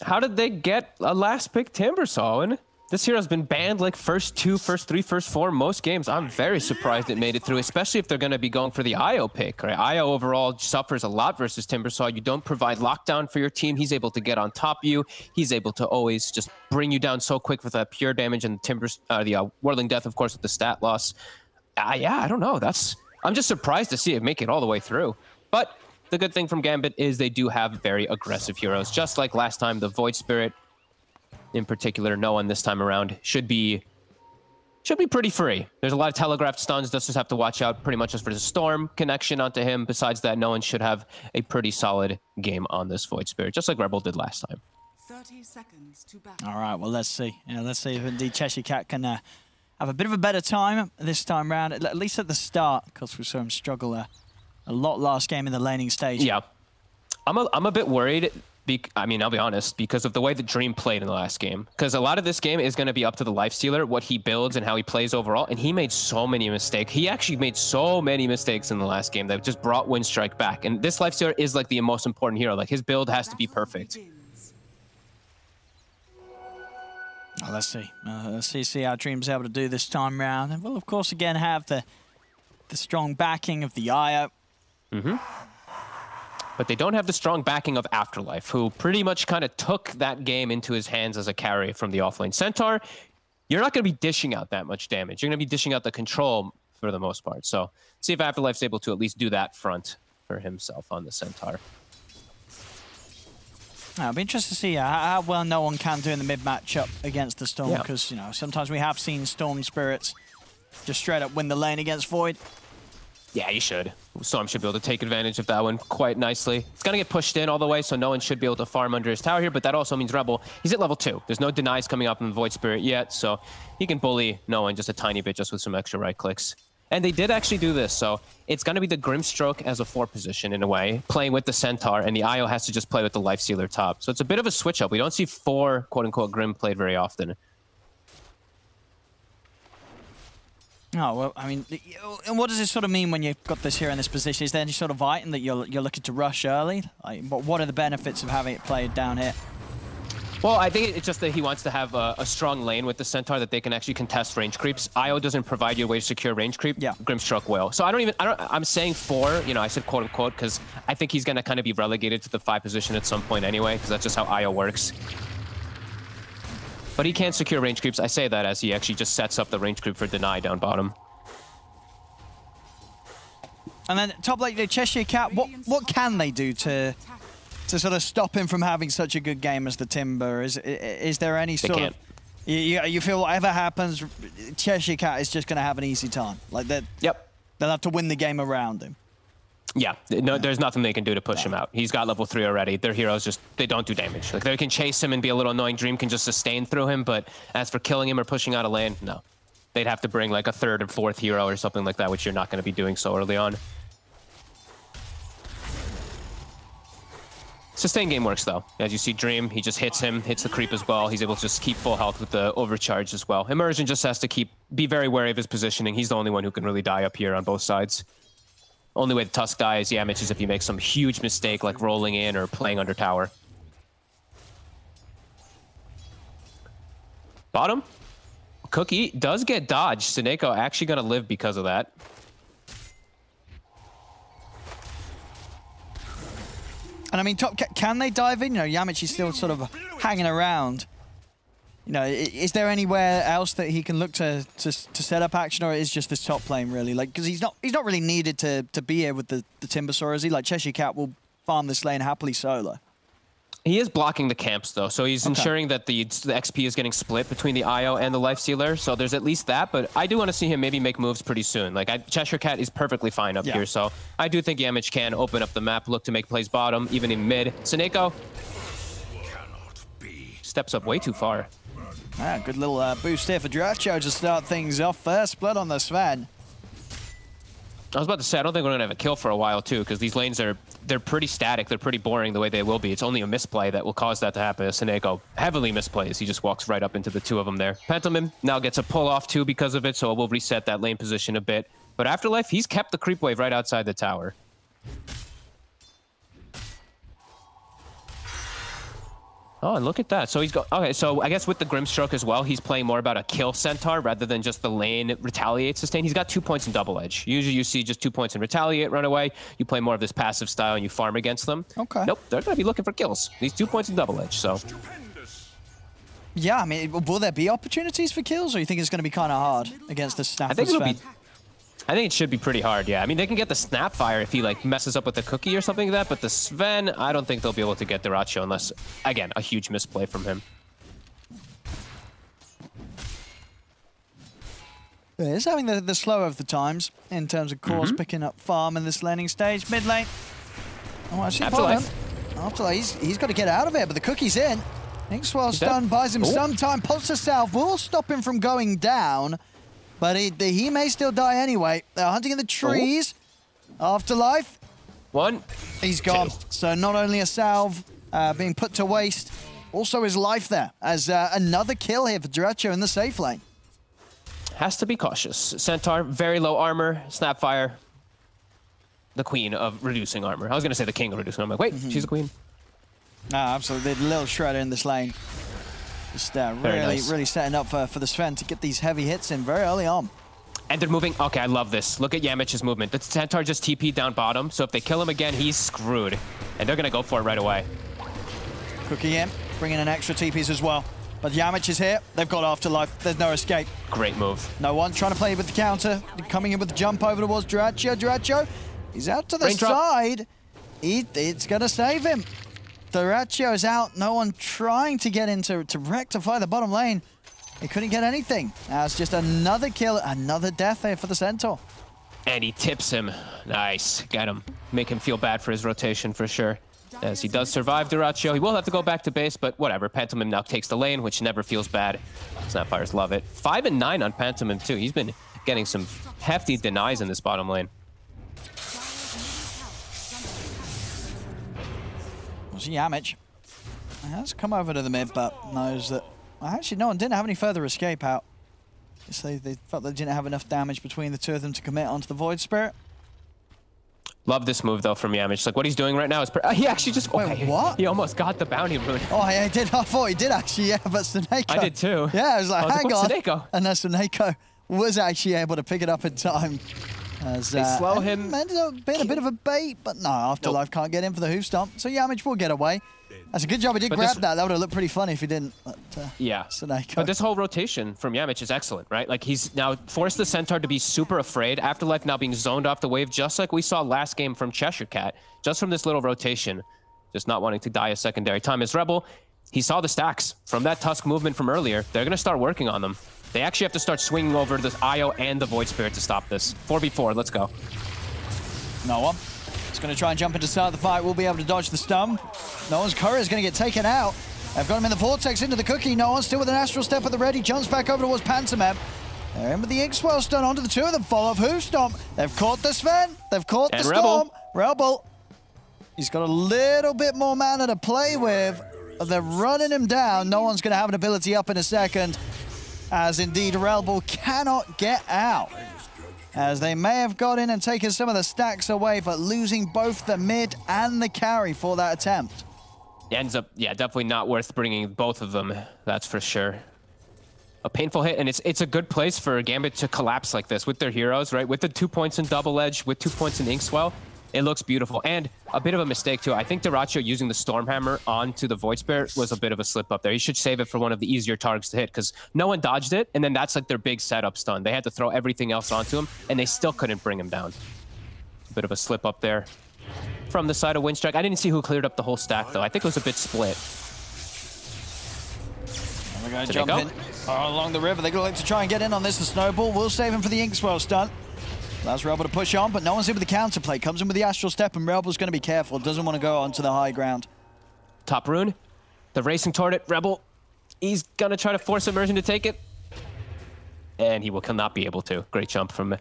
How did they get a last pick Timbersaw? This hero's been banned like first 2, first 3, first 4 most games. I'm very surprised it made it through, especially if they're going to be going for the IO pick, right? IO overall suffers a lot versus Timbersaw. You don't provide lockdown for your team. He's able to get on top of you. He's able to always just bring you down so quick with that pure damage and the Whirling Death, of course, with the stat loss. Yeah, I don't know. I'm just surprised to see it make it all the way through. But the good thing from Gambit is they do have very aggressive heroes. Just like last time, the Void Spirit, in particular, no one this time around, should be pretty free. There's a lot of telegraphed stuns. Just have to watch out pretty much just for the Storm connection onto him. Besides that, no one should have a pretty solid game on this Void Spirit, just like Rebel did last time. 30 seconds to battle. All right, well, let's see. Let's see if indeed Cheshire Cat can have a bit of a better time this time round, at least at the start, because we saw him struggle a lot last game in the laning stage. Yeah. I'm a bit worried. I mean, I'll be honest, because of the way the Dream played in the last game. Because a lot of this game is going to be up to the Lifestealer, what he builds and how he plays overall. And he made so many mistakes. He actually made so many mistakes in the last game that just brought Winstrike back. And this Lifestealer is like the most important hero. Like his build has to be perfect. Well, let's see. Let's see how Dream's able to do this time round. And we'll, of course, again have the strong backing of the IO. Mm-hmm. But they don't have the strong backing of Afterlife, who pretty much kind of took that game into his hands as a carry from the offlane. Centaur, you're not going to be dishing out that much damage. You're going to be dishing out the control for the most part. So see if Afterlife's able to at least do that front for himself on the Centaur. I'll be interested to see how well no one can do in the mid matchup against the Storm, because you know sometimes we have seen Storm Spirits just straight up win the lane against Void. Yeah, you should. Storm should be able to take advantage of that one quite nicely. It's going to get pushed in all the way, so no one should be able to farm under his tower here, but that also means Rebel, he's at level 2. There's no denies coming up in the Void Spirit yet, so he can bully no one just a tiny bit just with some extra right clicks. And they did actually do this, so it's going to be the Grimstroke as a 4 position in a way, playing with the Centaur, and the IO has to just play with the Lifestealer top. So it's a bit of a switch up. We don't see 4 quote-unquote Grim played very often. Oh, well, I mean, and what does it sort of mean when you've got this here in this position? Is there any sort of item that you're looking to rush early? Like, what are the benefits of having it played down here? Well, I think it's just that he wants to have a strong lane with the Centaur that they can actually contest range creeps. IO doesn't provide you a way to secure range creep. Yeah. Grimstroke will. So I'm saying 4, you know, I said quote unquote, because I think he's going to kind of be relegated to the 5 position at some point anyway, because that's just how IO works. But he can't secure range creeps. I say that as he actually just sets up the range creep for deny down bottom. And then top lane, the Cheshire Cat, what can they do to sort of stop him from having such a good game as the Timber? Is there any sort of... You feel whatever happens, Cheshire Cat is just going to have an easy time? Like that? Yep. They'll have to win the game around him. Yeah, no, there's nothing they can do to push him out. He's got level 3 already. Their heroes just, they don't do damage. Like, they can chase him and be a little annoying. Dream can just sustain through him, but as for killing him or pushing out a lane, no. They'd have to bring like a 3rd or 4th hero or something like that, which you're not going to be doing so early on. Sustain game works, though. As you see, Dream, he just hits him, hits the creep as well. He's able to just keep full health with the overcharge as well. Immersion just has to be very wary of his positioning. He's the only one who can really die up here on both sides. Only way the Tusk dies, Yamich, is if you make some huge mistake like rolling in or playing under tower. Bottom. Cookie does get dodged. Suneko actually going to live because of that. And I mean, top, can they dive in? You know, Yamich is still sort of hanging around. You know, is there anywhere else that he can look to set up action, or is just this top lane really? Like, because he's not really needed to be here with the Timbersaw, is he? Like, Cheshire Cat will farm this lane happily solo. He is blocking the camps, though, so he's ensuring that the XP is getting split between the IO and the Lifestealer, so there's at least that, but I do want to see him maybe make moves pretty soon. Like, Cheshire Cat is perfectly fine up here, so I do think Yamich can open up the map, look to make plays bottom, even in mid. Suneko steps up way too far. Ah, good little boost here for Dracho to start things off. First blood on the Sven. I was about to say, I don't think we're going to have a kill for a while, too, because these lanes they're pretty static. They're pretty boring the way they will be. It's only a misplay that will cause that to happen. Suneko heavily misplays. He just walks right up into the 2 of them there. Pentleman now gets a pull-off, too, because of it, so it will reset that lane position a bit. But Afterlife, he's kept the creep wave right outside the tower. Oh, and look at that. So he's got, okay, so I guess with the Grimstroke as well, he's playing more about a kill centaur rather than just the lane retaliate sustain. He's got 2 points in double edge. Usually you see just 2 points in retaliate, run away. You play more of this passive style and you farm against them. Okay. Nope, they're going to be looking for kills. These 2 points in double edge, so. Yeah, I mean, will there be opportunities for kills, or you think it's going to be kind of hard against the Snap? I think it'll be. I think it should be pretty hard, yeah. I mean, they can get the Snapfire if he, like, messes up with the cookie or something like that, but the Sven, I don't think they'll be able to get Duracho unless, again, a huge misplay from him. Yeah, it's having the slower of the times in terms of cores picking up farm in this laning stage. Mid lane. Oh, actually, Afterlife, he's got to get out of it, but the cookie's in. Inkswell stun buys him some time. Pulse to Salve will stop him from going down. But he may still die anyway. They're hunting in the trees. Afterlife. One. He's gone. Two. So not only a salve being put to waste, also his life there. As another kill here for Duracho in the safe lane. Has to be cautious. Centaur, very low armor. Snapfire, the queen of reducing armor. I was going to say the king of reducing armor. Wait, she's the queen. No, absolutely. The little shredder in this lane. Just really setting up for the Sven to get these heavy hits in very early on. And they're moving. Okay, I love this. Look at Yamich's movement. The Centaur just TP'd down bottom, so if they kill him again, he's screwed. And they're going to go for it right away. Cookie in, bringing in extra TPs as well. But Yamich is here. They've got Afterlife. There's no escape. Great move. No one trying to play with the counter. Coming in with the jump over towards Duracho. Duracho, he's out to the side. It's going to save him. Duracho is out. No one trying to get in to rectify the bottom lane. He couldn't get anything. That's just another kill, another death here for the Centaur. And he tips him. Nice. Get him. Make him feel bad for his rotation for sure. As he does survive Duracho, he will have to go back to base, but whatever. Pantomime now takes the lane, which never feels bad. Snapfires love it. 5 and 9 on Pantomime too. He's been getting some hefty denies in this bottom lane. Yamich has come over to the mid, but knows that actually no one didn't have any further escape out. So they felt they didn't have enough damage between the two of them to commit onto the Void Spirit. Love this move though from Yamich. Like what he's doing right now is he actually just Wait, what? He almost got the bounty rune. Oh, I did. I thought he did actually. Yeah, but Suneko. I did too. Yeah, I was like, hang on. Suneko. And then Suneko was actually able to pick it up in time. As, they slow him. Ended up being a bit of a bait, but no, Afterlife can't get in for the hoof stomp. So Yamich will get away. That's a good job he did grab that. That would have looked pretty funny if he didn't. But, yeah. Suneko. But this whole rotation from Yamich is excellent, right? Like he's now forced the Centaur to be super afraid. Afterlife now being zoned off the wave, just like we saw last game from Cheshire Cat. Just from this little rotation, just not wanting to die a secondary time. As Rebel, he saw the stacks from that Tusk movement from earlier. They're going to start working on them. They actually have to start swinging over this IO and the Void Spirit to stop this. 4v4, let's go. No one. He's going to try and jump in to start the fight. We'll be able to dodge the stun. No one's courier is going to get taken out. They've got him in the vortex into the cookie. No one still with an astral step at the ready. Jumps back over towards Pantomime. They're in with the Inkswell stun onto the two of them. Follow of Hoof Stomp. They've caught the Sven. They've caught the Storm. Rebel. He's got a little bit more mana to play with. They're running him down. No one's going to have an ability up in a second. As indeed Rebel cannot get out. As they may have got in and taken some of the stacks away, but losing both the mid and the carry for that attempt. It ends up, yeah, definitely not worth bringing both of them, that's for sure. A painful hit, and it's a good place for Gambit to collapse like this with their heroes, right? With the 2 points in double edge, with 2 points in Inkswell, it looks beautiful. And a bit of a mistake too. I think Duracho using the Stormhammer onto the Void Spirit was a bit of a slip up there. He should save it for one of the easier targets to hit because no one dodged it, and then that's like their big setup stun. They had to throw everything else onto him, and they still couldn't bring him down. A bit of a slip up there from the side of Winstrike. I didn't see who cleared up the whole stack though. I think it was a bit split. We're going to jump in along the river. They're going to try and get in on this. The snowball will save him for the Inkswell stun. That's Rebel to push on, but no one's in with the counterplay. Comes in with the astral step, and Rebel's going to be careful. Doesn't want to go onto the high ground. Top rune. They're racing toward it. Rebel, he's going to try to force Immersion to take it. And he will not be able to. Great jump from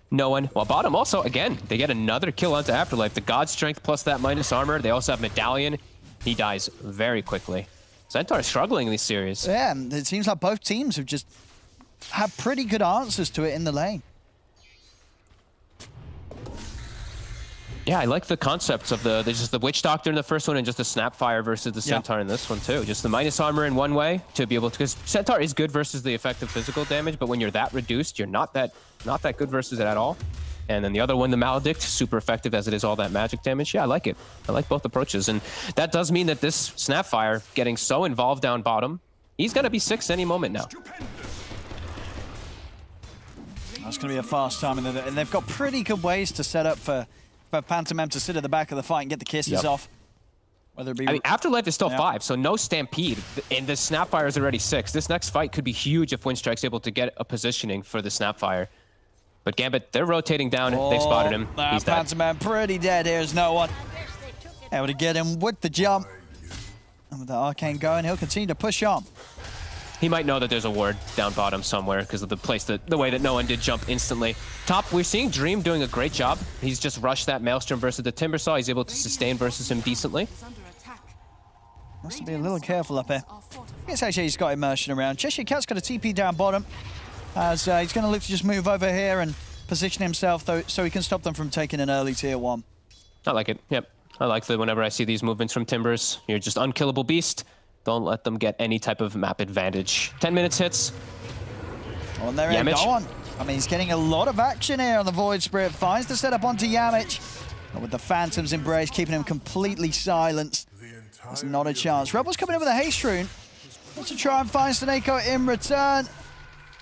no one. While bottom also, again, they get another kill onto Afterlife. The God Strength plus that minus armor. They also have Medallion. He dies very quickly. Centaur is struggling in this series. Yeah, it seems like both teams have just had pretty good answers to it in the lane. Yeah, I like the concepts of there's just the Witch Doctor in the first one and just the Snapfire versus the Centaur in this one too. Just the minus armor in one way to be able to, because Centaur is good versus the effective physical damage, but when you're that reduced, you're not that good versus it at all. And then the other one, the Maledict, super effective as it is all that magic damage. Yeah, I like it. I like both approaches. And that does mean that this Snapfire getting so involved down bottom, he's going to be 6 any moment now. That's going to be a fast time. And they've got pretty good ways to set up for Pantomime to sit at the back of the fight and get the kisses off. Whether it be... I mean, Afterlife is still 5, so no Stampede. And the Snapfire is already 6. This next fight could be huge if Winstrike's able to get a positioning for the Snapfire. But Gambit, they're rotating down. They've spotted him. He's dead. Pantomime pretty dead here. There's no one able to get him with the jump. And with the Arcane going, he'll continue to push on. He might know that there's a ward down bottom somewhere because of the way that no one did jump instantly. Top, we're seeing Dream doing a great job. He's just rushed that Maelstrom versus the Timbersaw. He's able to sustain versus him decently. Must be a little careful up here. I guess actually he's got immersion around. Cheshire Cat's got a TP down bottom. As he's going to look to just move over here and position himself so he can stop them from taking an early tier 1. I like it. Yep. I like that whenever I see these movements from Timbers. You're just unkillable beast. Don't let them get any type of map advantage. 10 minutes hits. On there, Yamich. I mean, he's getting a lot of action here on the Void Spirit. Finds the setup onto Yamich. And with the Phantom's Embrace, keeping him completely silenced. There's not a chance. Rebel's coming in with a haste rune. Wants to try and find Sneko in return.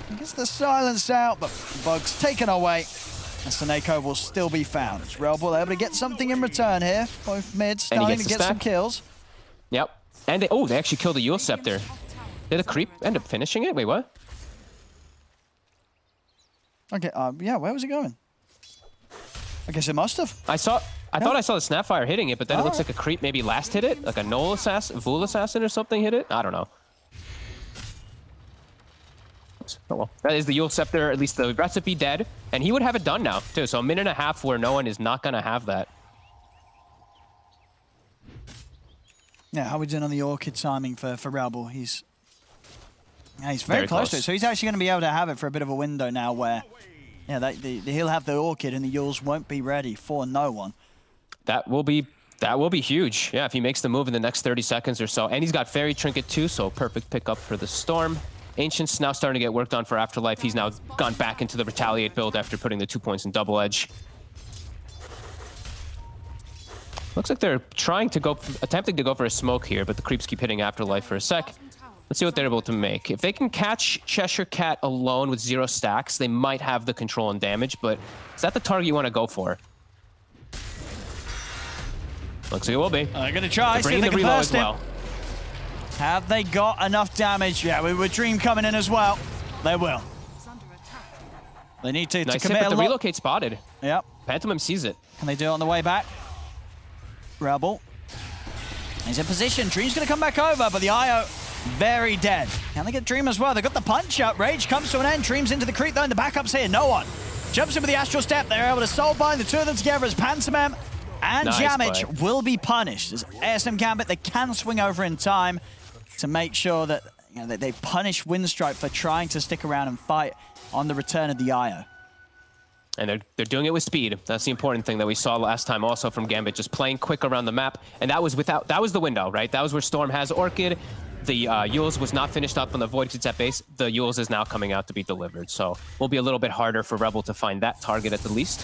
He gets the silence out, but Bug's taken away. And Sneko will still be found. Is Rebel able to get something in return here? Both mids starting to get some kills. Yep. And they actually killed the Yule Scepter. Did a creep end up finishing it? Wait, what? Okay, yeah, where was it going? I guess it must have. I thought I saw the Snapfire hitting it, but then it looks like a creep maybe last hit it, like a Null Assassin, Vul Assassin or something hit it. I don't know. Oh well, that is the Yule Scepter, at least the recipe dead, and he would have it done now too. So a minute and a half where no one is not gonna have that. Yeah, how are we doing on the Orchid timing for Rebel? He's very close to it, so he's actually going to be able to have it for a bit of a window now where, yeah, he'll have the Orchid and the Yules won't be ready for no one. That will be huge. Yeah, if he makes the move in the next 30 seconds or so. And he's got Fairy Trinket too, so perfect pickup for the Storm. Ancient's now starting to get worked on for Afterlife. He's now gone back into the Retaliate build after putting the 2 points in Double Edge. Looks like they're attempting to go for a smoke here, but the creeps keep hitting Afterlife for a sec. Let's see what they're able to make. If they can catch Cheshire Cat alone with 0 stacks, they might have the control and damage, but is that the target you want to go for? Looks like it will be. They're going to try, see if they can burst him. Have they got enough damage? Yeah, with Dream coming in as well. They will. They need to nice commit hit, but a the lot. relocate spotted. Yep. Pantomime sees it. Can they do it on the way back? Rebel. He's in position. Dream's going to come back over, but the IO very dead. Can they get Dream as well? They got the punch up. Rage comes to an end. Dream's into the creep though, and the backup's here. No one. Jumps in with the Astral Step. They're able to soul bind the two of them together as Pantomime and Yamich will be punished. As ASM Gambit, they can swing over in time to make sure that, you know, that they punish Winstrike for trying to stick around and fight on the return of the IO. And they're doing it with speed. That's the important thing that we saw last time also from Gambit, just playing quick around the map. And that was the window, right? That was where Storm has Orchid. The Yules was not finished up on the Void Kids at base. The Yules is now coming out to be delivered. So will be a little bit harder for Rebel to find that target at the least.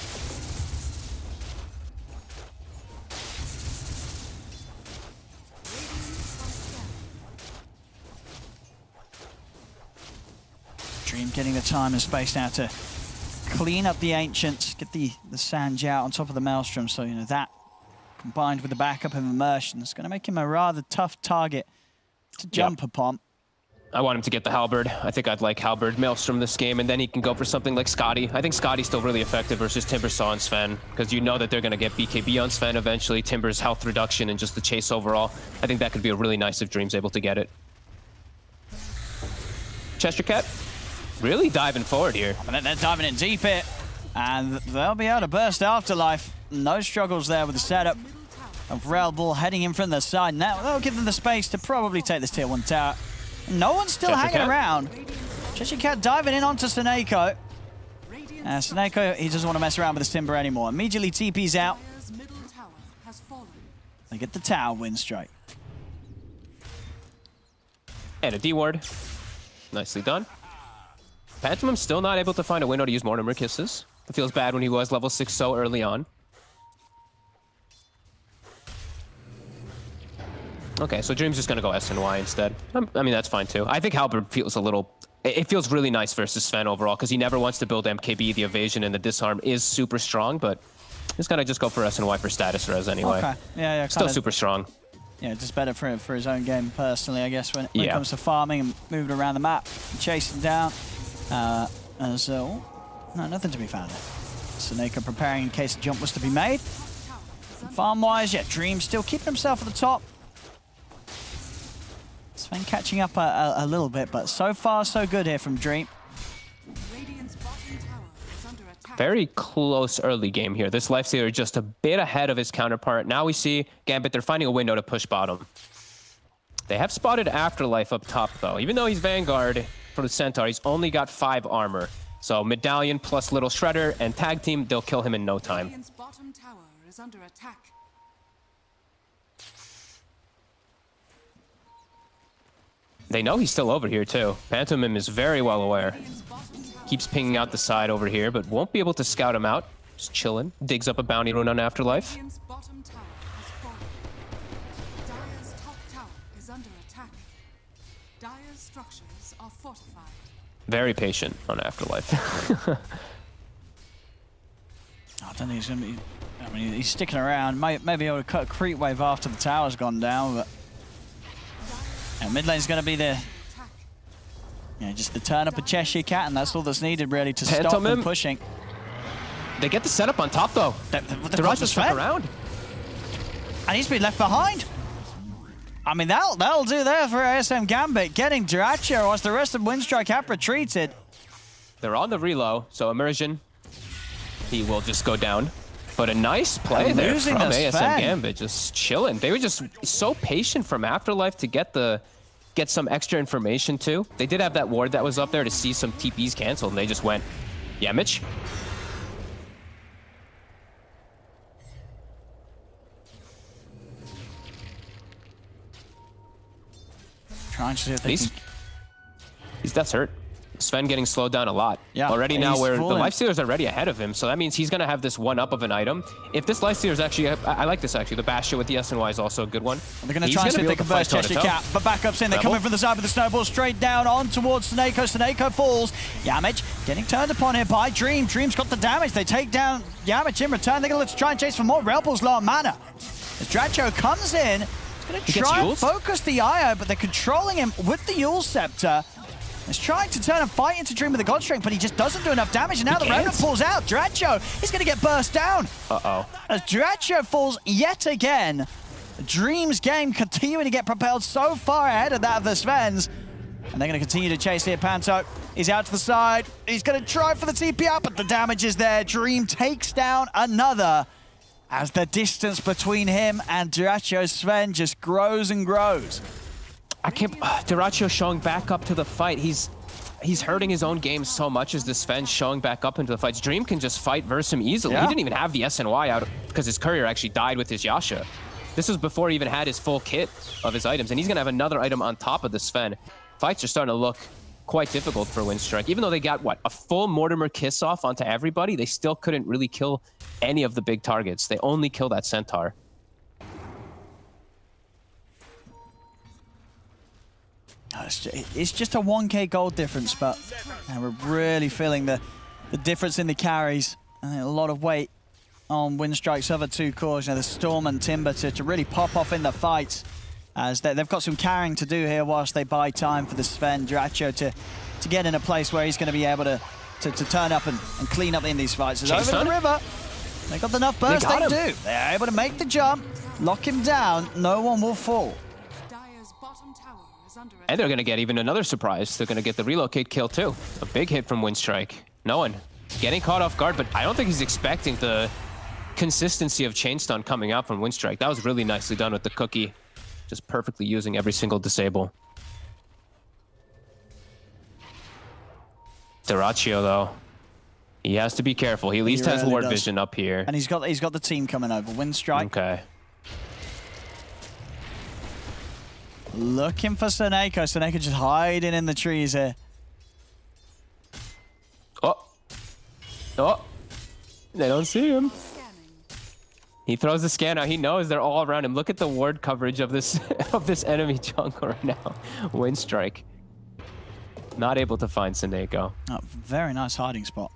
Dream getting the time and space now to clean up the Ancients, get the Sanj out on top of the Maelstrom. So, you know, that combined with the backup of Immersion is going to make him a rather tough target to jump upon. I want him to get the Halberd. I think I'd like Halberd Maelstrom this game, and then he can go for something like Scotty. I think Scotty's still really effective versus Timbersaw and Sven, because you know that they're going to get BKB on Sven eventually, Timber's health reduction, and just the chase overall. I think that could be a really nice if Dream's able to get it. Cheshire Cat really diving forward here. I mean, they're diving in deep here, and they'll be able to burst Afterlife. No struggles there with the setup of Rebel heading in from the side. Now they'll give them the space to probably take this tier 1 tower. No one's still hanging around. Cheshire Cat diving in onto Sneko. Sneko, he doesn't want to mess around with this Timber anymore. Immediately TP's out. They get the tower, Winstrike. And a D ward. Nicely done. Pantomim's still not able to find a window to use Mortimer Kisses. It feels bad when he was level 6 so early on. Okay, so Dream's just going to go SNY instead. I mean, that's fine too. I think Halberd feels a little... It feels really nice versus Sven overall, because he never wants to build MKB. The evasion and the disarm is super strong, but he's going to just go for SNY for status res anyway. Okay, yeah, Still super strong. Yeah, just better for his own game personally, I guess, when it comes to farming and moving around the map, chasing down. So, no, nothing to be found there. Seneca preparing in case a jump was to be made. Farm-wise, yeah, Dream still keeping himself at the top. Sven catching up a little bit, but so far so good here from Dream. Very close early game here. This Lifestealer just a bit ahead of his counterpart. Now we see Gambit, they're finding a window to push bottom. They have spotted Afterlife up top though. Even though he's Vanguard for the Centaur, he's only got 5 armor. So Medallion plus Little Shredder and tag team, they'll kill him in no time. Bottom tower is under attack. They know he's still over here too. Pantomim is very well aware. Keeps pinging out the side over here, but won't be able to scout him out. Just chilling. Digs up a bounty rune on Afterlife. Bottom tower has fallen. Dire's top tower is under attack. Dire's structures are fortified. Very patient on Afterlife. I don't think he's going to be... I mean, he's sticking around. Might be able to cut a creep wave after the tower's gone down, but... And mid lane's going to be the... Yeah, just the turn up a Cheshire Cat, and that's all that's needed, really, to stop them pushing. They get the setup on top, though. Duraj just stuck around. And he's been left behind. I mean, that'll do there for ASM Gambit. Getting Duracho whilst the rest of Winstrike have retreated. They're on the reload, so Immersion, he will just go down. But a nice play there from ASM Gambit, just chilling. They were just so patient from Afterlife to get some extra information too. They did have that ward that was up there to see some TPs canceled, and they just went, yeah, Mitch. Trying to see if they can... He's death's hurt. Sven getting slowed down a lot. Yeah, already now where the Lifestealer's already ahead of him, so that means he's going to have this one up of an item. If this Lifestealer's actually, I like this actually, the Bastion with the SNY is also a good one. They're going to try and see if they can burst Cheshire Cat, but backup's in. They're coming from the side with the snowball straight down on towards Seneco. Seneco falls. Yamich getting turned upon here by Dream. Dream's got the damage. They take down Yamich in return. They're going to try and chase for more. Relpul's low on mana. As Dracho comes in, he's going to try and focus the IO, but they're controlling him with the Yule Scepter. He's trying to turn and fight into Dream with the God Strength, but he just doesn't do enough damage, and now the Remnant pulls out. Dracho is going to get burst down. Uh-oh. As Dracho falls yet again, Dream's game continuing to get propelled so far ahead of that of the Svens. And they're going to continue to chase here. Panto is out to the side. He's going to try for the TP out, but the damage is there. Dream takes down another as the distance between him and Dracho Sven just grows and grows. I can't... Duracho showing back up to the fight. He's hurting his own game so much as the Sven's showing back up into the fights. Dream can just fight versus him easily. Yeah. He didn't even have the SNY out because his courier actually died with his Yasha. This was before he even had his full kit of his items, and he's going to have another item on top of the Sven. Fights are starting to look quite difficult for Winstrike. Even though they got, what, a full Mortimer kiss off onto everybody, they still couldn't really kill any of the big targets. They only kill that Centaur. It's just a 1k gold difference, but we're really feeling the difference in the carries. And a lot of weight on Winstrike's other two cores, the Storm and Timber, to really pop off in the fights. As they've got some carrying to do here whilst they buy time for the Sven Dracho to get in a place where he's going to be able to turn up and clean up in these fights. As over the river, they got enough burst, they do. They're able to make the jump, lock him down, no one will fall. And they're going to get even another surprise. They're going to get the relocate kill too. A big hit from Winstrike. No one getting caught off guard, but I don't think he's expecting the consistency of chain stun coming out from Winstrike. That was really nicely done with the cookie. Just perfectly using every single disable. Duracho though, he has to be careful. He at least has ward vision up here. And he's got the team coming over. Winstrike. Okay. Looking for Monaco. Monaco just hiding in the trees here. Oh. Oh. They don't see him. He throws the scan out. He knows they're all around him. Look at the ward coverage of this of this enemy jungle right now. Winstrike. Not able to find Monaco. Oh, very nice hiding spot.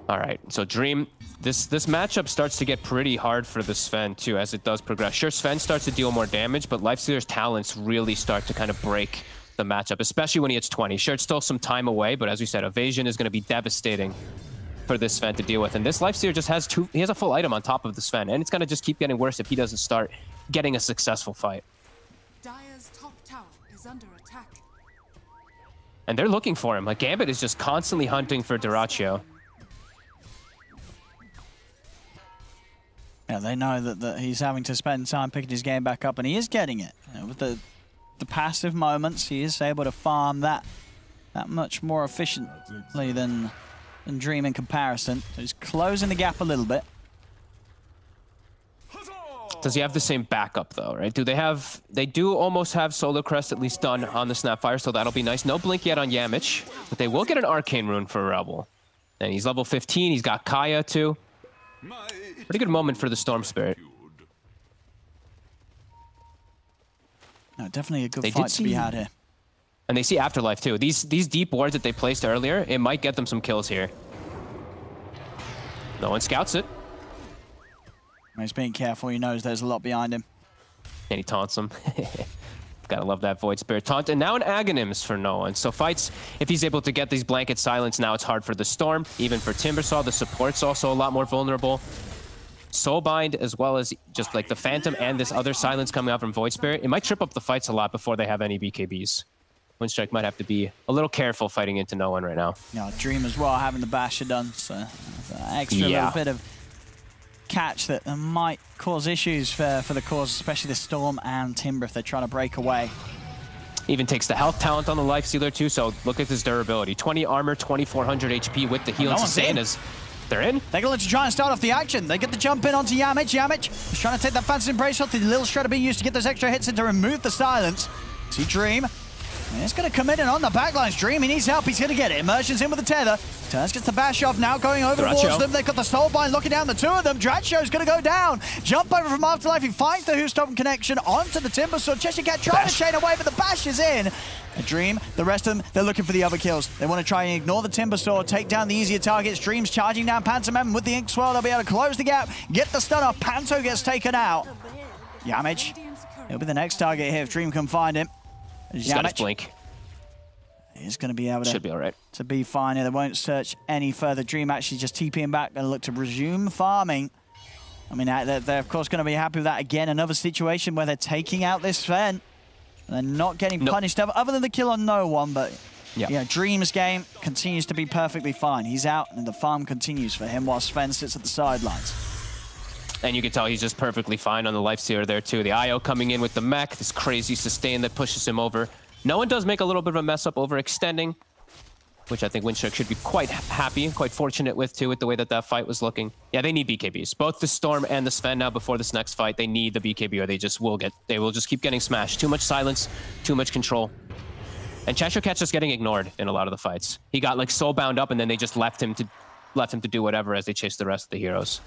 All right, so Dream, this matchup starts to get pretty hard for the Sven too as it does progress. Sure, Sven starts to deal more damage, but Lifestealer's talents really start to kind of break the matchup, especially when he hits 20. Sure, it's still some time away, but as we said, evasion is going to be devastating for this Sven to deal with. And this Lifestealer just has he has a full item on top of the Sven, and it's going to just keep getting worse if he doesn't start getting a successful fight. Dire's top tower is under attack. And they're looking for him. Like, Gambit is just constantly hunting for Dyrachyo. Yeah, they know that he's having to spend time picking his game back up, and he is getting it. You know, with the passive moments, he is able to farm that much more efficiently than Dream in comparison. So he's closing the gap a little bit. Does he have the same backup though, right? They do almost have Solar Crest at least done on the Snapfire, so that'll be nice. No blink yet on Yamich, but they will get an Arcane Rune for Rebel. And he's level 15, he's got Kaya too. Pretty good moment for the Storm Spirit. No, definitely a good fight to be had here. And they see Afterlife too. These deep wards that they placed earlier, it might get them some kills here. No one scouts it. He's being careful, he knows there's a lot behind him. And he taunts him. Gotta love that Void Spirit taunt. And now an Aghanims for no one. So fights, if he's able to get these blanket silence, now it's hard for the Storm. Even for Timbersaw, the support's also a lot more vulnerable. Soulbind, as well as just like the Phantom and this other silence coming out from Void Spirit, it might trip up the fights a lot before they have any BKBs. Winstrike might have to be a little careful fighting into no one right now. Yeah, Dream as well, having the basher done. So extra little bit of catch that might cause issues for the cause, especially the Storm and Timber if they're trying to break away. Even takes the health talent on the Lifestealer too, so look at his durability. 20 armor, 2400 HP with the heal and sustain as they're in. They're going to try and start off the action. They get the jump in onto Yamich. Yamich is trying to take that Phantom Embrace off. The little shredder being used to get those extra hits in to remove the silence. See Dream. He's going to commit in on the backlines. Dream, he needs help. He's going to get it. Immersion's in with the tether. Turns, gets the bash off. Now going over towards them. They've got the Soulbind locking down the two of them. Dyrachyo's going to go down. Jump over from Afterlife. He finds the Who's-Stop connection onto the Timbersword. Cheshire Cat trying to chain away, but the bash is in. A Dream, the rest of them, they're looking for the other kills. They want to try and ignore the Timbersword, take down the easier targets. Dream's charging down Pantomime with the Ink Swirl. They'll be able to close the gap, get the stun off. Panto gets taken out. Yamich, he'll be the next target here if Dream can find him. He's got his blink. He's going to be able to, should be all right. To be fine here. They won't search any further. Dream actually just TPing back and look to resume farming. I mean, they're of course going to be happy with that. Again, another situation where they're taking out this Sven. And they're not getting punished other than the kill on no one. But yeah, Dream's game continues to be perfectly fine. He's out and the farm continues for him while Sven sits at the sidelines. And you can tell he's just perfectly fine on the Lifestealer there too. The IO coming in with the mech, this crazy sustain that pushes him over. No one does make a little bit of a mess up overextending, which I think Winstrike should be quite happy and quite fortunate with too, with the way that fight was looking. Yeah, they need BKBs. Both the Storm and the Sven now before this next fight, they need the BKB or they will just keep getting smashed. Too much silence, too much control. And Cheshire Cat's just getting ignored in a lot of the fights. He got like soul bound up and then they just left him to do whatever as they chase the rest of the heroes.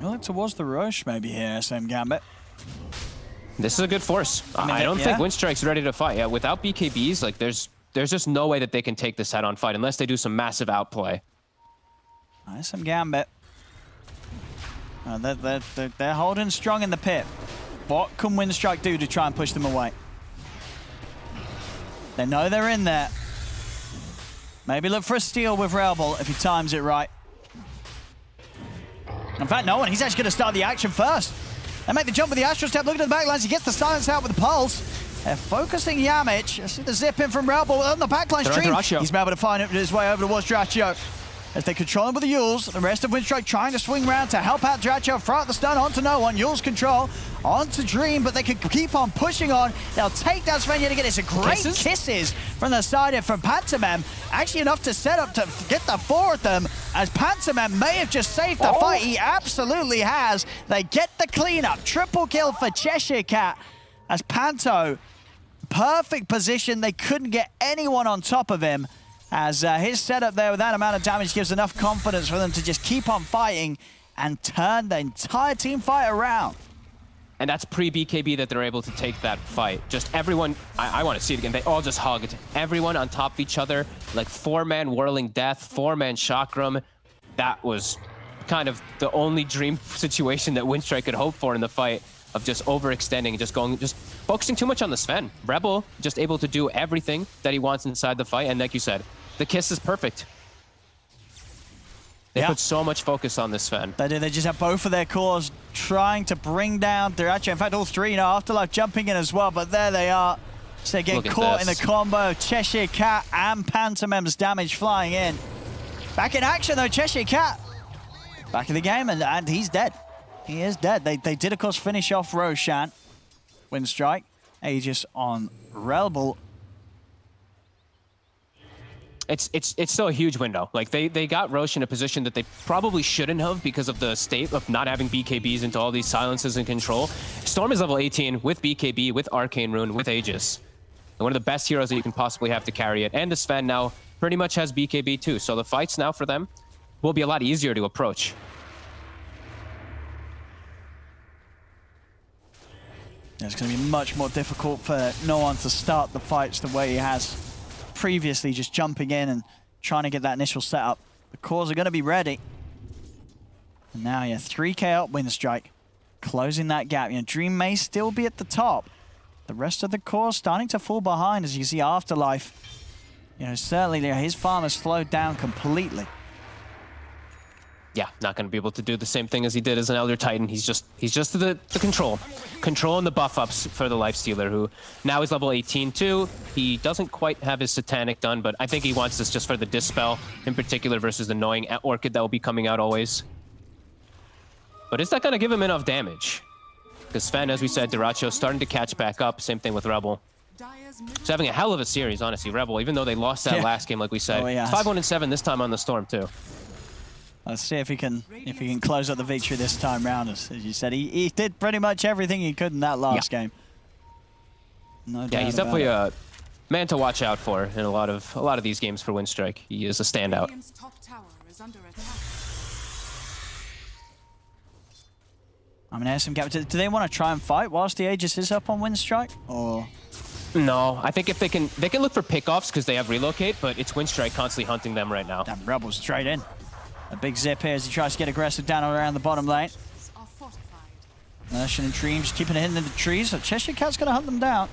Look towards the rush maybe here, same Gambit. This is a good force. I don't think Winstrike's ready to fight. Yeah, without BKBs, like there's just no way that they can take this head-on fight unless they do some massive outplay. Nice, some Gambit. They're holding strong in the pit. What can Winstrike do to try and push them away? They know they're in there. Maybe look for a steal with Rebel if he times it right. In fact, no one. He's actually going to start the action first. They make the jump with the Astro Step. Looking at the backlines. He gets the silence out with the pulse. They're focusing Yamich. I see the zip in from Rebel on the backline stream. He's able to find his way over towards Dyrachyo. as they control him with the Yules. The rest of Winstrike trying to swing round to help out Dota2. Throw out the stun onto no one. Yules control onto Dream, but they can keep on pushing on. They'll take down Sven yet again. It's a great kisses from the side here from Pantomime. Actually enough to set up to get the 4 of them, as Pantomime may have just saved the fight. He absolutely has. They get the cleanup. Triple kill for Cheshire Cat as Panto, perfect position. They couldn't get anyone on top of him, as his setup there with that amount of damage gives enough confidence for them to just keep on fighting and turn the entire team fight around. And that's pre-BKB that they're able to take that fight. Just everyone, I want to see it again, they all just hugged. Everyone on top of each other, like 4-man Whirling Death, 4-man Chakram. That was kind of the only dream situation that Winstrike could hope for in the fight, of just overextending, just focusing too much on the Sven. Rebel just able to do everything that he wants inside the fight, and like you said, the kiss is perfect. They put so much focus on this Sven. They do. They just have both of their cores trying to bring down Dota2. In fact, all three, Afterlife jumping in as well, but there they are. So they get caught in the combo. Cheshire Cat and Pantomime's damage flying in. Back in action though, Cheshire Cat. Back in the game, and he's dead. He is dead. They did, of course, finish off Roshan. Winstrike. Aegis on Rebel. It's still a huge window. Like, they got Roche in a position that they probably shouldn't have because of the state of not having BKBs into all these silences and control. Storm is level 18 with BKB, with Arcane Rune, with Aegis. And one of the best heroes that you can possibly have to carry it. And the Sven now pretty much has BKB too. So the fights now for them will be a lot easier to approach. It's going to be much more difficult for no one to start the fights the way he has previously, just jumping in and trying to get that initial setup. The cores are going to be ready. And now, 3k up Winstrike, closing that gap. Dream may still be at the top. The rest of the core starting to fall behind, as you see Afterlife. Certainly his farm has slowed down completely. Yeah, not going to be able to do the same thing as he did as an Elder Titan. He's just the control and the buff ups for the Lifestealer, who now is level 18 too. He doesn't quite have his Satanic done, but I think he wants this just for the Dispel in particular versus the annoying Orchid that will be coming out always. But is that going to give him enough damage? Because Sven, as we said, Dota2 starting to catch back up. Same thing with Rebel. He's having a hell of a series, honestly. Rebel, even though they lost that last game, like we said. 5-1-7 this time on the Storm too. Let's see if he can close up the victory this time round. As you said, he did pretty much everything he could in that last game. No doubt. He's definitely a man to watch out for in a lot of these games for Winstrike. He is a standout. I mean, there's some gap. Do they want to try and fight whilst the Aegis is up on Winstrike, or? No, I think if they can look for pickoffs because they have relocate, but it's Winstrike constantly hunting them right now. Damn, Rebel straight in. A big zip here as he tries to get aggressive down around the bottom lane. Merchant and Dream just keeping it hidden in the trees, so Cheshire Cat's going to hunt them down.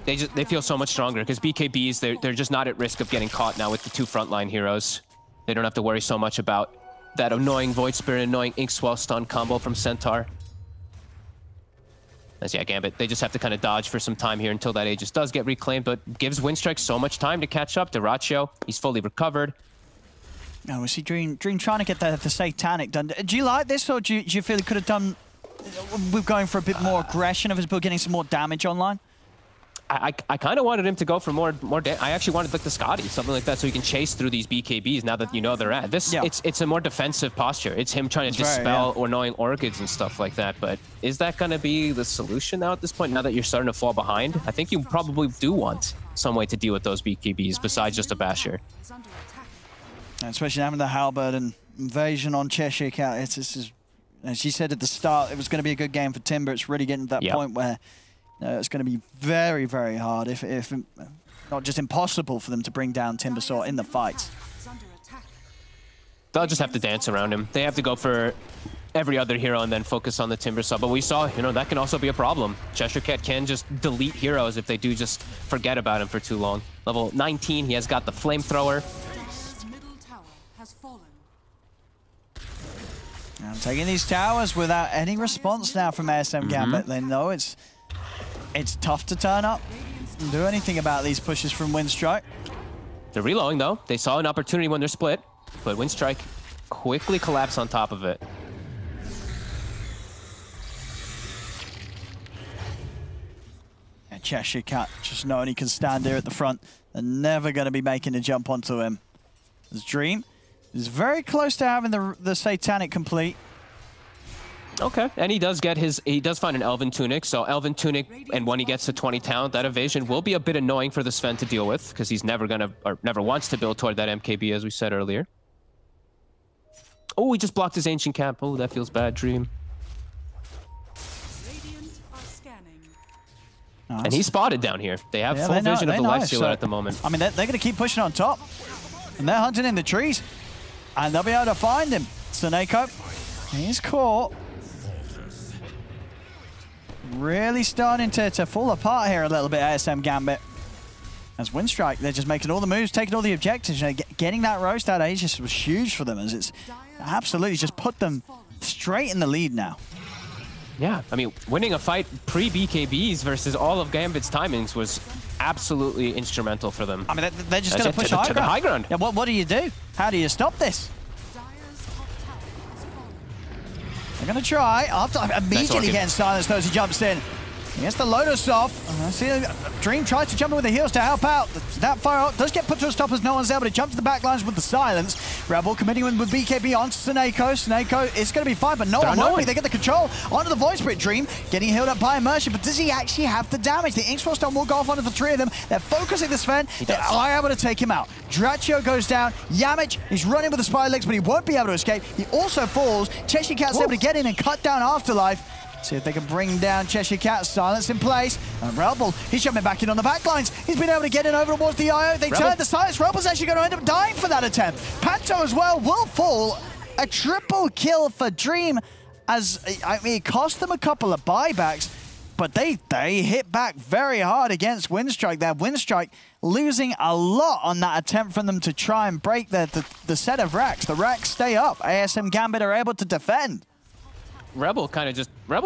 They feel so much stronger because BKBs, they're just not at risk of getting caught now with the two frontline heroes. They don't have to worry so much about that annoying Void Spirit, annoying Inkswell stun combo from Centaur. As Gambit, they just have to kind of dodge for some time here until that Aegis does get reclaimed, but gives Winstrike so much time to catch up. Dota2, he's fully recovered. Now we see Dream trying to get the Satanic done. Do you like this, or do you feel he could have done with going for a bit more aggression of his build, getting some more damage online? I kind of wanted him to go for more damage. I actually wanted like the Scotty, something like that, so he can chase through these BKBs now that they're at. It's a more defensive posture. It's him trying to dispel annoying Orchids and stuff like that. But is that going to be the solution now at this point, now that you're starting to fall behind? I think you probably do want some way to deal with those BKBs besides just a Basher. And especially having the Halberd and Invasion on Cheshire Cat. As she said at the start, it was going to be a good game for Timber. It's really getting to that point where it's going to be very, very hard, if not just impossible, for them to bring down Timbersaw in the fights. They'll just have to dance around him. They have to go for every other hero and then focus on the Timbersaw. But we saw, that can also be a problem. Cheshire Cat can just delete heroes if they do just forget about him for too long. Level 19, he has got the Flamethrower. I'm taking these towers without any response now from ASM Gambit. They know it's tough to turn up and do anything about these pushes from Winstrike. They're reloading, though. They saw an opportunity when they're split, but Winstrike quickly collapsed on top of it. And Cheshire Cat just knowing he can stand here at the front. They're never going to be making a jump onto him. As Dream is very close to having the Satanic complete. Okay, and he does find an Elven Tunic, so Elven Tunic, and when he gets to 20 talent, that evasion will be a bit annoying for the Sven to deal with, because he's never gonna, or never wants to build toward that MKB, as we said earlier. Oh, he just blocked his Ancient Cap. Oh, that feels bad, Dream. Radiant are scanning. Nice. And he's spotted down here. They have full vision of the Life Stealer at the moment. I mean, they're going to keep pushing on top. And they're hunting in the trees. And they'll be able to find him. Monaco, he's caught. Really starting to fall apart here a little bit, ASM Gambit. As Winstrike, they're just making all the moves, taking all the objectives. You know, getting that roast out of Aegis was huge for them, as it's absolutely just put them straight in the lead now. Yeah, I mean, winning a fight pre-BKBs versus all of Gambit's timings was absolutely instrumental for them. I mean, they're just going to push to the high ground. Yeah, what do you do? How do you stop this? They're going to try. After immediately getting silenced as he jumps in. He gets the Lotus off. See, Dream tries to jump in with the heals to help out. That fire does get put to a stop as no one's able to jump to the back lines with the silence. Rebel committing with BKB onto Monaco. Monaco is going to be fine, but no one won't be. They get the control onto the Void Spirit. Dream getting healed up by Immersion, but does he actually have the damage? The Ink Swirl Stone will go off onto the three of them. They're focusing the Sven. They are able to take him out. Draccio goes down. Yamich is running with the Spider Legs, but he won't be able to escape. He also falls. Cheshire Cat's able to get in and cut down Afterlife. See if they can bring down Cheshire Cat. Silence in place. And Rebel, he's jumping back in on the back lines. He's been able to get in over towards the IO. They turn the silence. Rebel's actually going to end up dying for that attempt. Panto as well will fall. A triple kill for Dream, as I mean, it cost them a couple of buybacks, but they hit back very hard against Winstrike there. Winstrike losing a lot on that attempt from them to try and break the set of racks. The racks stay up. ASM Gambit are able to defend. Rebel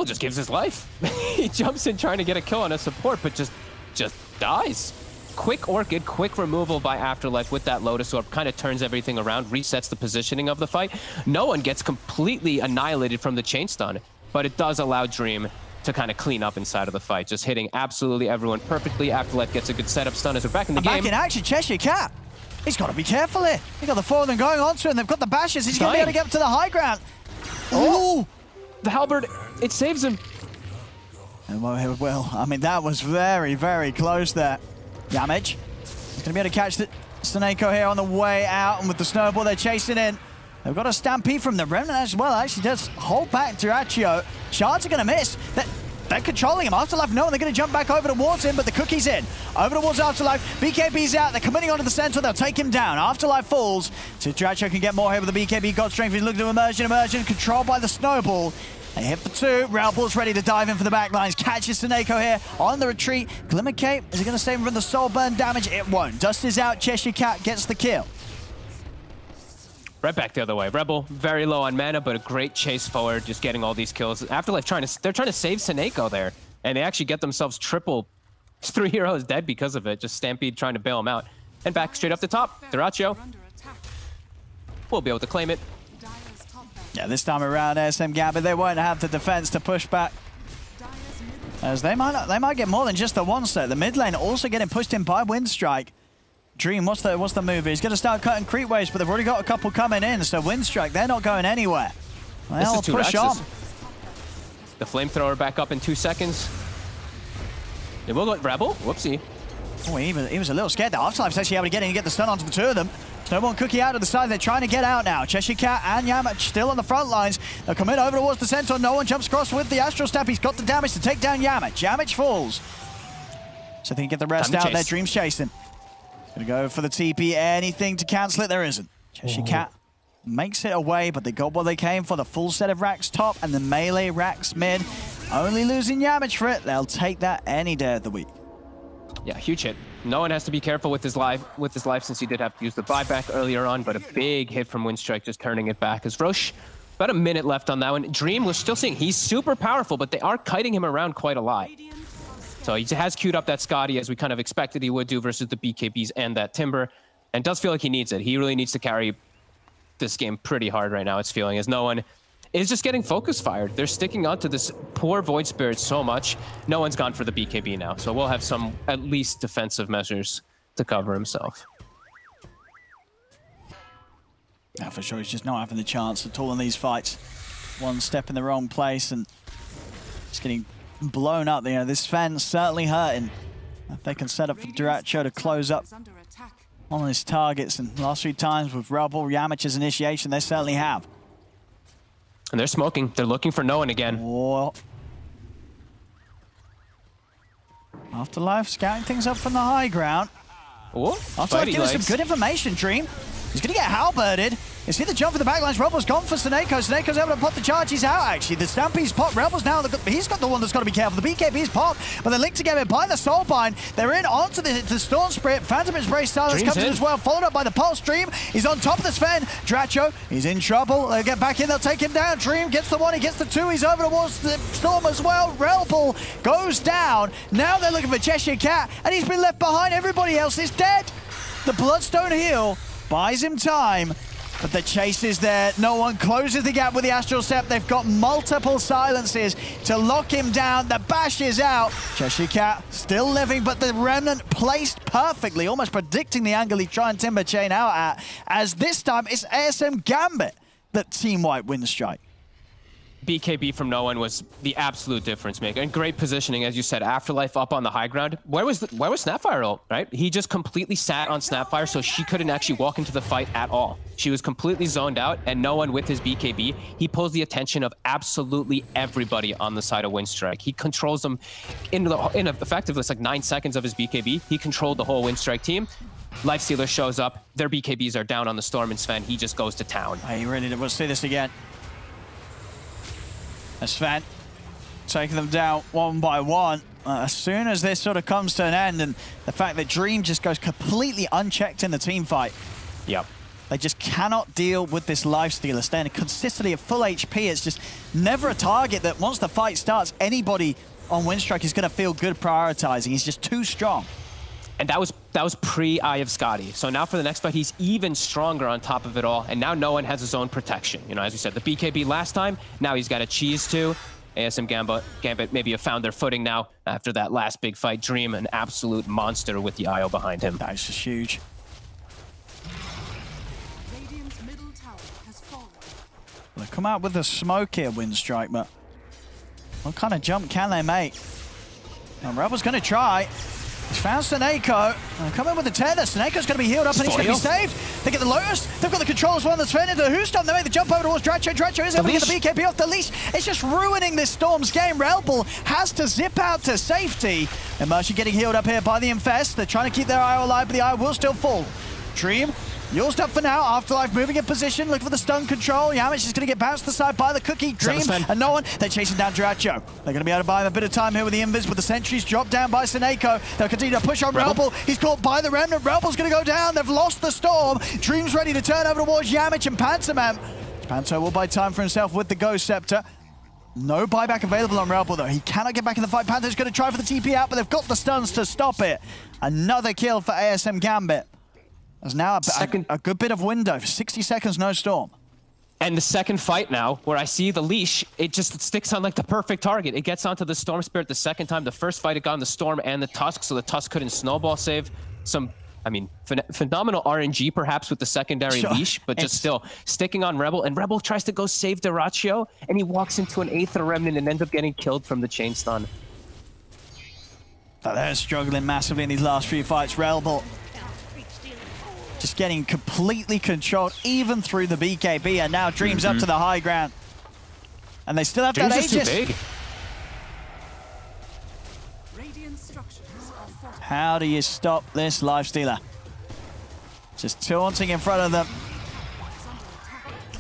just gives his life. He jumps in trying to get a kill on a support, but just dies. Quick Orchid, quick removal by Afterlife with that Lotus Orb, kind of turns everything around, resets the positioning of the fight. No one gets completely annihilated from the chain stun, but it does allow Dream to kind of clean up inside of the fight, just hitting absolutely everyone perfectly. Afterlife gets a good setup stun as we're back in the game. Back in action, Cheshire Cat. He's got to be careful here. He's got the four of them going on to him. They've got the bashes. He's going to be able to get up to the high ground. Oh! The halberd, it saves him. Well, I mean, that was very, very close there. Yamich, he's going to be able to catch the Monaco here on the way out, and with the snowball, they're chasing in. They've got a stampede from the Remnant as well. Actually does hold back Draccio. Shards are going to miss. They're controlling him. Afterlife, no, they're going to jump back over towards him, but the Cookie's in. Over towards Afterlife. BKB's out. They're committing onto the center. They'll take him down. Afterlife falls. So Draccio can get more here with the BKB. God Strength. He's looking to Immersion. Immersion controlled by the Snowball. They hit for two. Railball's ready to dive in for the back lines. Catches Monaco here on the retreat. Glimmer Cape, is it going to save him from the soul burn damage? It won't. Dust is out. Cheshire Cat gets the kill. Right back the other way. Rebel, very low on mana, but a great chase forward, just getting all these kills. Afterlife they're trying to save Monaco there, and they actually get themselves triple. 3 heroes dead because of it. Just Stampede trying to bail him out. And back straight up the top. Draccio. We'll be able to claim it. Yeah, this time around, ASM Gambit, they won't have the defense to push back. As they might get more than just the one set. The mid lane also getting pushed in by Winstrike. Dream, what's the move? He's going to start cutting creep waves, but they've already got a couple coming in, so Winstrike, they're not going anywhere. They'll push on. The flamethrower back up in 2 seconds. They will go Rebel. Whoopsie. Oh, he was a little scared there. Afterlife's actually able to get in and get the stun onto the two of them. Snowball and Cookie out of the side. They're trying to get out now. Cheshire Cat and Yamach still on the front lines. They'll come in over towards the center. No one jumps across with the Astral Step. He's got the damage to take down Yamach. Yamach falls. So they can get the rest out there. Dream's chasing. Gonna go for the TP. Anything to cancel it? There isn't. Cheshire Cat makes it away, but they got what they came for. The full set of racks top and the melee racks mid. Only losing Yamach for it. They'll take that any day of the week. Yeah, huge hit. No one has to be careful with his life since he did have to use the buyback earlier on, but a big hit from Winstrike just turning it back. As Roche, about a minute left on that one. Dream was still seeing he's super powerful, but they are kiting him around quite a lot. So he has queued up that Scotty as we kind of expected he would do versus the BKBs and that Timber. And it does feel like he needs it. He really needs to carry this game pretty hard right now, it's feeling, as no one is just getting focus fired. They're sticking on to this poor Void Spirit so much. No one's gone for the BKB now, so we'll have some at least defensive measures to cover himself. Yeah, for sure, he's just not having the chance at all in these fights. One step in the wrong place and just getting blown up. You know, this fan's certainly hurting. If they can set up for Dota2 to close up on his targets, and last 3 times with Rebel, Yamich's initiation, they certainly have. And they're smoking. They're looking for no one again. Oh. Afterlife scouting things up from the high ground. Oh, Afterlife giving some good information, Dream. He's going to get halberded. You see the jump for the backlines. Rebel's gone for Seneko. Seneko's able to pop the charge. He's out, actually. The Stampede's popped. Rebel's now, he's got the one that's got to be careful. The BKB's popped, but they're linked together by the Soulbind. They're in onto the Storm Spirit. Phantom Embrace Silence comes in as well, followed up by the Pulse. Dream, he's on top of the Sven. Dota2, he's in trouble. They'll get back in, they'll take him down. Dream gets the 1, he gets the 2. He's over towards the Storm as well. Rebel goes down. Now they're looking for Cheshire Cat, and he's been left behind. Everybody else is dead. The Bloodstone Heal buys him time, but the chase is there. No one closes the gap with the Astral Step. They've got multiple silences to lock him down. The bash is out. Cheshire Cat still living, but the Remnant placed perfectly, almost predicting the angle he'd try and Timber Chain out at, as this time it's ASM Gambit that team-wipe Winstrike. BKB from no one was the absolute difference maker, and great positioning, as you said. Afterlife up on the high ground. Where was Snapfire ult, right? He just completely sat on Snapfire, so she couldn't actually walk into the fight at all. She was completely zoned out, and no one with his BKB. He pulls the attention of absolutely everybody on the side of Winstrike. He controls them in effectively, it's like 9 seconds of his BKB. He controlled the whole Winstrike team. Lifestealer shows up. Their BKBs are down on the Storm and Sven. He just goes to town. Hey, ready to see this again. Sven taking them down one by one. As soon as this sort of comes to an end, and the fact that Dream just goes completely unchecked in the team fight. Yep. They just cannot deal with this Lifestealer staying consistently at full HP. It's just never a target that once the fight starts, anybody on Winstrike is going to feel good prioritizing. He's just too strong. And that was pre-Eye of Scotty. So now for the next fight, he's even stronger on top of it all. And now no one has his own protection. You know, as we said, the BKB last time, now he's got a cheese too. ASM Gambit maybe have found their footing now after that last big fight. Dream, an absolute monster with the IO behind him. That is just huge. Radiant's middle tower has fallen. They come out with the smoke here, Winstrike, but what kind of jump can they make? Well, Rebel's going to try. He's found Seneko. Come in with the tether. Seneko's going to be healed up and he's going to be saved. They get the Lotus. They've got the control as well. That's turned into the Houston. They make the jump over towards Dota2. Dota2 is able to get the BKB off the leash. It's just ruining this Storm's game. Rebel has to zip out to safety. Immersion getting healed up here by the Infest. They're trying to keep their eye alive, but the eye will still fall. Dream. Used up for now. Afterlife moving in position. Looking for the stun control. Yamich is going to get bounced to the side by the Cookie. Dream and no one. They're chasing down Dota2. They're going to be able to buy him a bit of time here with the Invis, but the sentries dropped down by Seneko. They'll continue to push on Rebel. He's caught by the Remnant. Rebel's going to go down. They've lost the Storm. Dream's ready to turn over towards Yamich and Pantomam. Panto will buy time for himself with the Ghost Scepter. No buyback available on Rebel, though. He cannot get back in the fight. Panto's going to try for the TP out, but they've got the stuns to stop it. Another kill for ASM Gambit. There's now a good bit of window. 60 seconds, no Storm. And the second fight now, where I see the leash, it just sticks on like the perfect target. It gets onto the Storm Spirit the second time. The first fight, it got on the Storm and the Tusk, so the Tusk couldn't snowball save. Some, I mean, phenomenal RNG perhaps with the secondary leash, but just still sticking on Rebel. And Rebel tries to go save Dota2, and he walks into an Aether Remnant and ends up getting killed from the chain stun. But they're struggling massively in these last few fights. Rebel just getting completely controlled, even through the BKB, and now Dream's up to the high ground. And they still have that Aegis. Too big. How do you stop this Lifestealer? Just taunting in front of them.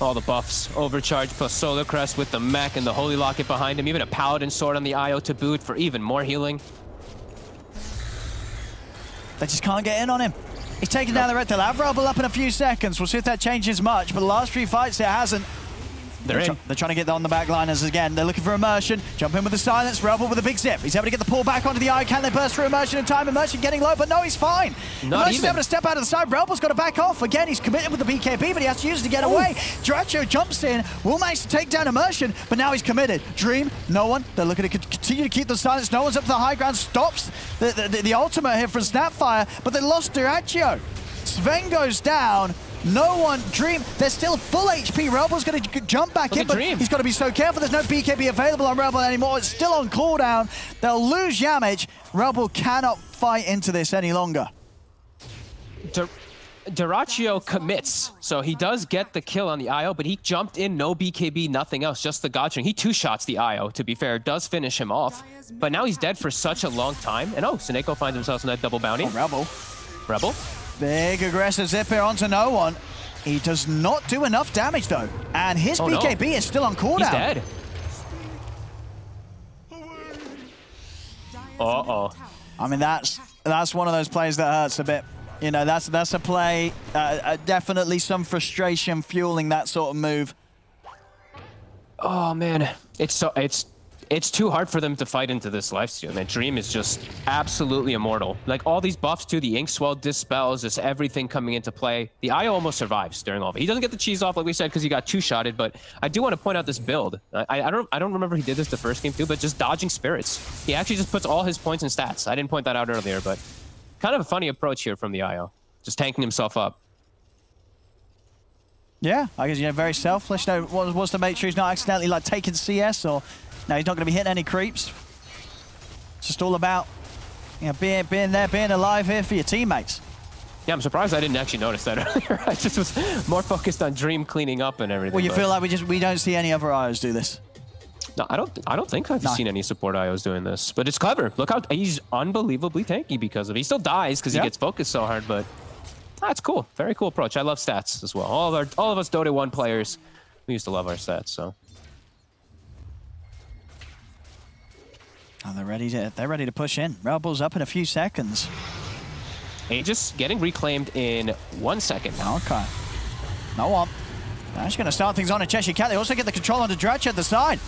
All the buffs, Overcharge plus Solar Crest with the mech and the Holy Locket behind him, even a Paladin Sword on the IO to boot for even more healing. They just can't get in on him. He's taking down the red. They'll have Rebel up in a few seconds. We'll see if that changes much, but the last few fights it hasn't. They're trying to get on the back liners again. They're looking for immersion. Jump in with the silence. Rebel with a big zip. He's able to get the pull back onto the eye. Can they burst through immersion in time? Immersion getting low, but no, he's fine. Immersion's able to step out of the side. Rebel's got to back off. Again, he's committed with the BKB, but he has to use it to get away. Dratcho jumps in, will manage to take down immersion, but now he's committed. Dream, no one. They're looking to continue to keep the silence. No one's up to the high ground. Stops the ultimate here from Snapfire, but they lost Dratcho. Sven goes down. No one, Dream, they're still full HP. Rebel's going to jump back in, but he's got to be so careful. There's no BKB available on Rebel anymore. It's still on cooldown. They'll lose Yamich. Rebel cannot fight into this any longer. Dyrachyo commits, so he does get the kill on the IO, but he jumped in, no BKB, nothing else, just the gotcha. He two-shots the IO, to be fair, does finish him off, but now he's dead for such a long time. And Seneko finds himself in that double bounty. Oh, Rebel. Big aggressive zip here onto no one. He does not do enough damage though. And his BKB is still on cooldown. He's dead. Uh-oh. I mean, that's one of those plays that hurts a bit. You know, that's a play, definitely some frustration fueling that sort of move. Oh man, it's too hard for them to fight into this lifesteal, man. Dream is just absolutely immortal. Like, all these buffs too, the ink swell dispels, just everything coming into play. The IO almost survives during all of it. He doesn't get the cheese off, like we said, because he got two-shotted, but I do want to point out this build. I don't remember he did this the first game too, but just dodging spirits. He actually just puts all his points in stats. I didn't point that out earlier, but kind of a funny approach here from the IO. Just tanking himself up. Yeah, I guess, you know, very selfish. No, wants to make sure he's not accidentally, like, taking CS, or no, he's not going to be hitting any creeps. It's just all about, you know, being there, being alive here for your teammates. Yeah, I'm surprised I didn't actually notice that earlier. I just was more focused on Dream cleaning up and everything. Well, you feel like we don't see any other IOs do this. No, I don't think I've seen any support IOs doing this, but it's clever. Look how he's unbelievably tanky because of it. He still dies because he gets focused so hard, but that's cool. Very cool approach. I love stats as well. All of us Dota 1 players, we used to love our stats. So. Oh, they're ready to push in. Rebel's up in a few seconds. Aegis getting reclaimed in 1 second. Okay. No one. Now she's going to start things on in Cheshire Cat. They also get the control onto Dratch at the side.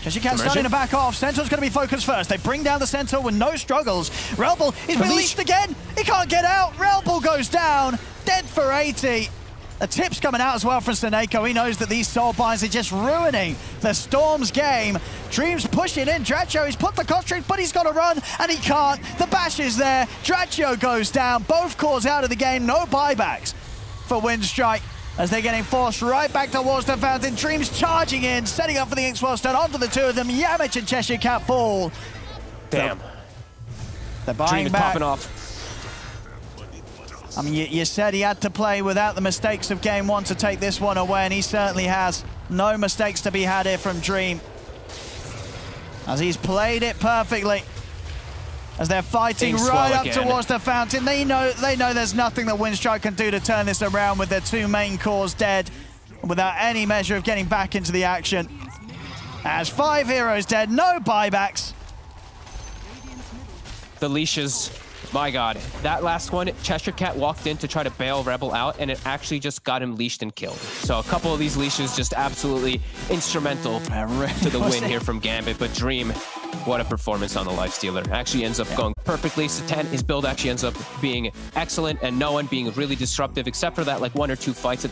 Cheshire Cat starting to back off. Centaur's going to be focused first. They bring down the Centaur with no struggles. Relbel is being leashed again. He can't get out. Relbel goes down. Dead for 80. A tip's coming out as well from Seneko. He knows that these soul binds are just ruining the Storm's game. Dream's pushing in. Dratcho, he's put the constrict, but he's got to run, and he can't. The bash is there. Dratcho goes down. Both cores out of the game. No buybacks for Winstrike, as they're getting forced right back towards the fountain. Dream's charging in, setting up for the Inkswell stun onto the two of them. Yamich and Cheshire Cat fall. Damn. They're buying Dream is back. popping off. I mean, you said he had to play without the mistakes of game one to take this one away, and he certainly has. No mistakes to be had here from Dream, as he's played it perfectly. As they're fighting right up towards the fountain, they know there's nothing that Winstrike can do to turn this around with their two main cores dead, without any measure of getting back into the action. As 5 heroes dead, no buybacks. The leashes. My God, that last one, Cheshire Cat walked in to try to bail Rebel out, and it actually just got him leashed and killed. So a couple of these leashes just absolutely instrumental to the win here from Gambit. But Dream, what a performance on the Lifestealer. Actually ends up going perfectly. Satan, his build actually ends up being excellent, and no one being really disruptive, except for that like 1 or 2 fights at